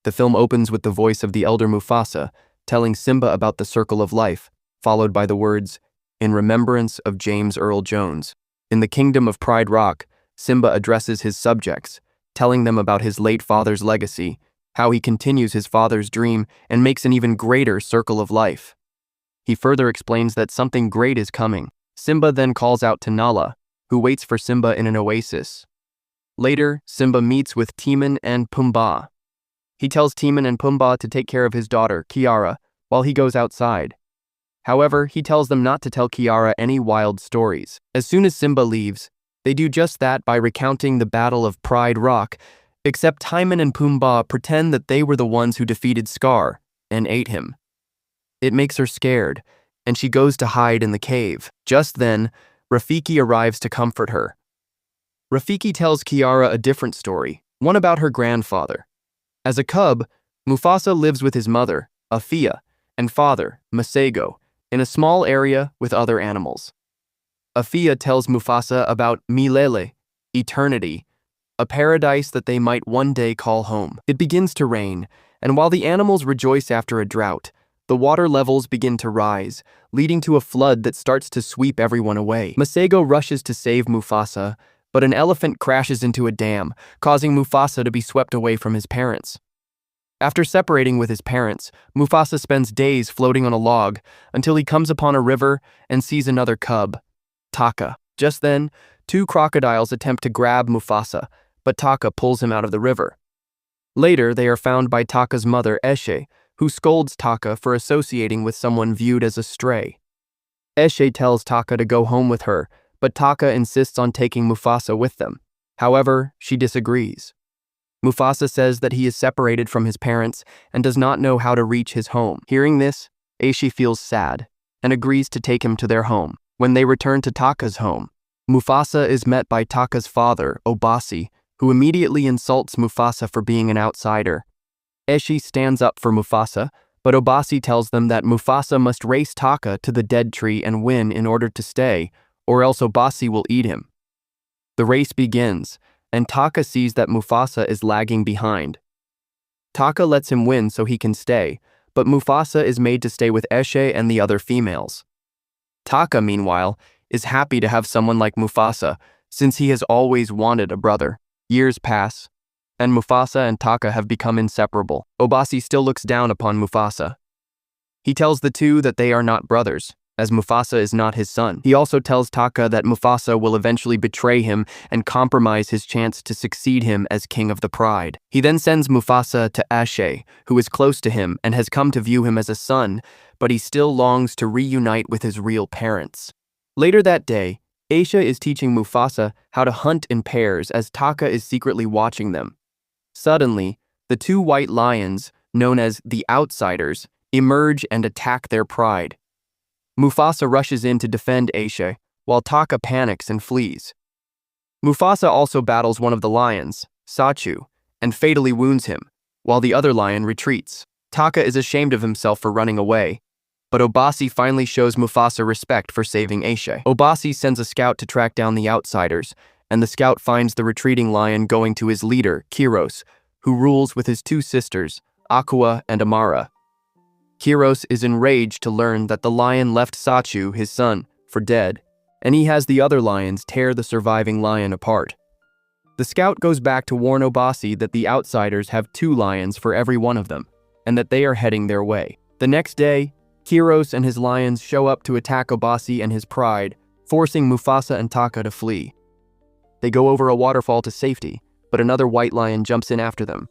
The film opens with the voice of the elder Mufasa, telling Simba about the circle of life, followed by the words, "In remembrance of James Earl Jones." In the kingdom of Pride Rock, Simba addresses his subjects, telling them about his late father's legacy, how he continues his father's dream and makes an even greater circle of life. He further explains that something great is coming. Simba then calls out to Nala, who waits for Simba in an oasis. Later, Simba meets with Timon and Pumbaa. He tells Timon and Pumbaa to take care of his daughter, Kiara, while he goes outside. However, he tells them not to tell Kiara any wild stories. As soon as Simba leaves, they do just that by recounting the Battle of Pride Rock, except Timon and Pumbaa pretend that they were the ones who defeated Scar and ate him. It makes her scared, and she goes to hide in the cave. Just then, Rafiki arrives to comfort her. Rafiki tells Kiara a different story, one about her grandfather. As a cub, Mufasa lives with his mother, Afia, and father, Masego, in a small area with other animals. Afia tells Mufasa about Milele, eternity, a paradise that they might one day call home. It begins to rain, and while the animals rejoice after a drought, the water levels begin to rise, leading to a flood that starts to sweep everyone away. Masego rushes to save Mufasa, but an elephant crashes into a dam, causing Mufasa to be swept away from his parents. After separating with his parents, Mufasa spends days floating on a log until he comes upon a river and sees another cub, Taka. Just then, two crocodiles attempt to grab Mufasa, but Taka pulls him out of the river. Later, they are found by Taka's mother, Eshe, who scolds Taka for associating with someone viewed as a stray. Eshe tells Taka to go home with her, but Taka insists on taking Mufasa with them. However, she disagrees. Mufasa says that he is separated from his parents and does not know how to reach his home. Hearing this, Eshe feels sad and agrees to take him to their home. When they return to Taka's home, Mufasa is met by Taka's father, Obasi, who immediately insults Mufasa for being an outsider. Eshe stands up for Mufasa, but Obasi tells them that Mufasa must race Taka to the dead tree and win in order to stay, or else Obasi will eat him. The race begins, and Taka sees that Mufasa is lagging behind. Taka lets him win so he can stay, but Mufasa is made to stay with Eshe and the other females. Taka, meanwhile, is happy to have someone like Mufasa, since he has always wanted a brother. Years pass, and Mufasa and Taka have become inseparable. Obasi still looks down upon Mufasa. He tells the two that they are not brothers, as Mufasa is not his son. He also tells Taka that Mufasa will eventually betray him and compromise his chance to succeed him as king of the Pride. He then sends Mufasa to Ashe, who is close to him and has come to view him as a son, but he still longs to reunite with his real parents. Later that day, Aisha is teaching Mufasa how to hunt in pairs as Taka is secretly watching them. Suddenly, the two white lions, known as the Outsiders, emerge and attack their pride. Mufasa rushes in to defend Aisha, while Taka panics and flees. Mufasa also battles one of the lions, Sachu, and fatally wounds him, while the other lion retreats. Taka is ashamed of himself for running away, but Obasi finally shows Mufasa respect for saving Aisha. Obasi sends a scout to track down the Outsiders, and the scout finds the retreating lion going to his leader, Kiros, who rules with his two sisters, Aqua and Amara. Kiros is enraged to learn that the lion left Sachu, his son, for dead, and he has the other lions tear the surviving lion apart. The scout goes back to warn Obasi that the Outsiders have 2 lions for every one of them, and that they are heading their way. The next day, Kiros and his lions show up to attack Obasi and his pride, forcing Mufasa and Taka to flee. They go over a waterfall to safety, but another white lion jumps in after them.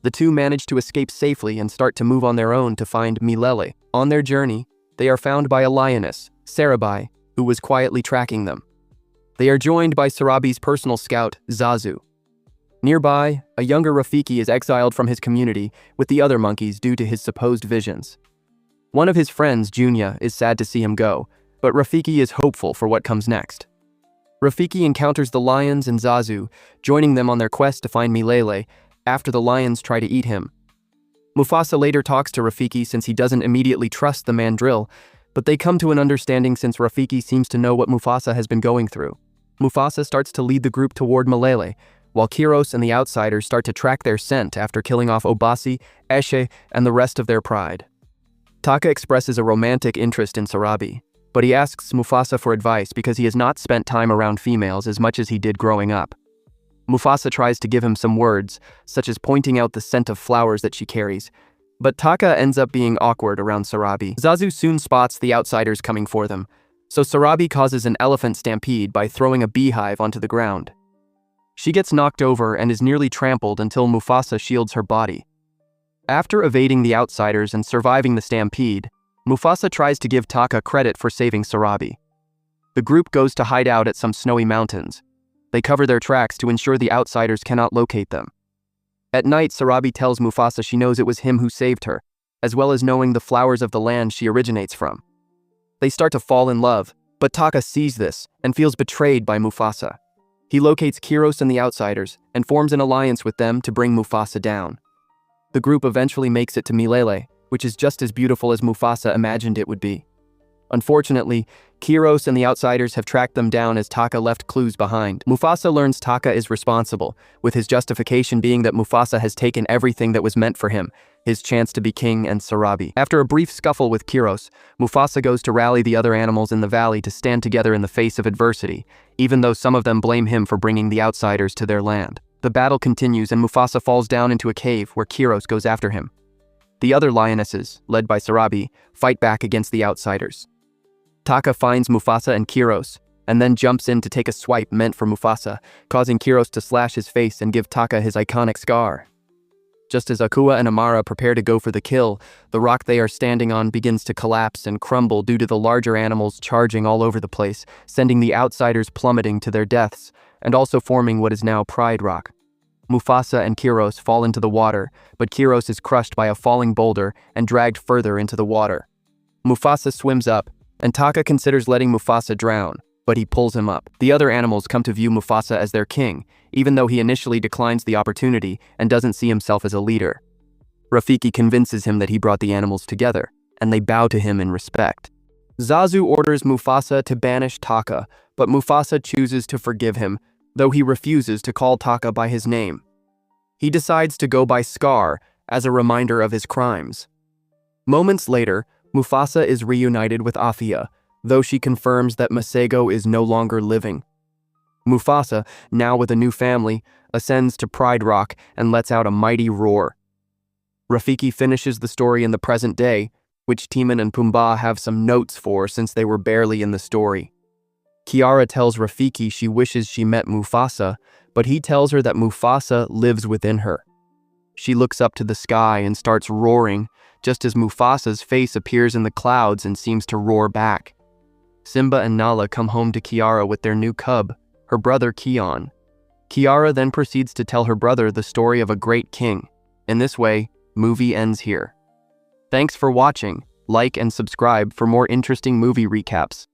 The two manage to escape safely and start to move on their own to find Milele. On their journey, they are found by a lioness, Sarabai, who was quietly tracking them. They are joined by Sarabi's personal scout, Zazu. Nearby, a younger Rafiki is exiled from his community with the other monkeys due to his supposed visions. One of his friends, Junya, is sad to see him go, but Rafiki is hopeful for what comes next. Rafiki encounters the lions and Zazu, joining them on their quest to find Milele after the lions try to eat him. Mufasa later talks to Rafiki since he doesn't immediately trust the mandrill, but they come to an understanding since Rafiki seems to know what Mufasa has been going through. Mufasa starts to lead the group toward Milele, while Kiros and the outsiders start to track their scent after killing off Obasi, Eshe, and the rest of their pride. Taka expresses a romantic interest in Sarabi, but he asks Mufasa for advice because he has not spent time around females as much as he did growing up. Mufasa tries to give him some words, such as pointing out the scent of flowers that she carries, but Taka ends up being awkward around Sarabi. Zazu soon spots the outsiders coming for them, so Sarabi causes an elephant stampede by throwing a beehive onto the ground. She gets knocked over and is nearly trampled until Mufasa shields her body. After evading the outsiders and surviving the stampede, Mufasa tries to give Taka credit for saving Sarabi. The group goes to hide out at some snowy mountains. They cover their tracks to ensure the outsiders cannot locate them. At night, Sarabi tells Mufasa she knows it was him who saved her, as well as knowing the flowers of the land she originates from. They start to fall in love, but Taka sees this and feels betrayed by Mufasa. He locates Kiros and the outsiders and forms an alliance with them to bring Mufasa down. The group eventually makes it to Milele, which is just as beautiful as Mufasa imagined it would be. Unfortunately, Kiros and the outsiders have tracked them down as Taka left clues behind. Mufasa learns Taka is responsible, with his justification being that Mufasa has taken everything that was meant for him, his chance to be king and Sarabi. After a brief scuffle with Kiros, Mufasa goes to rally the other animals in the valley to stand together in the face of adversity, even though some of them blame him for bringing the outsiders to their land. The battle continues and Mufasa falls down into a cave where Kiros goes after him. The other lionesses, led by Sarabi, fight back against the outsiders. Taka finds Mufasa and Kiros, and then jumps in to take a swipe meant for Mufasa, causing Kiros to slash his face and give Taka his iconic scar. Just as Akua and Amara prepare to go for the kill, the rock they are standing on begins to collapse and crumble due to the larger animals charging all over the place, sending the outsiders plummeting to their deaths, and also forming what is now Pride Rock. Mufasa and Kiros fall into the water, but Kiros is crushed by a falling boulder and dragged further into the water. Mufasa swims up, and Taka considers letting Mufasa drown, but he pulls him up. The other animals come to view Mufasa as their king, even though he initially declines the opportunity and doesn't see himself as a leader. Rafiki convinces him that he brought the animals together, and they bow to him in respect. Zazu orders Mufasa to banish Taka, but Mufasa chooses to forgive him, though he refuses to call Taka by his name. He decides to go by Scar as a reminder of his crimes. Moments later, Mufasa is reunited with Afia, though she confirms that Masego is no longer living. Mufasa, now with a new family, ascends to Pride Rock and lets out a mighty roar. Rafiki finishes the story in the present day, which Timon and Pumbaa have some notes for since they were barely in the story. Kiara tells Rafiki she wishes she met Mufasa, but he tells her that Mufasa lives within her. She looks up to the sky and starts roaring, just as Mufasa's face appears in the clouds and seems to roar back. Simba and Nala come home to Kiara with their new cub, her brother Kion. Kiara then proceeds to tell her brother the story of a great king. In this way, movie ends here. Thanks for watching. Like and subscribe for more interesting movie recaps.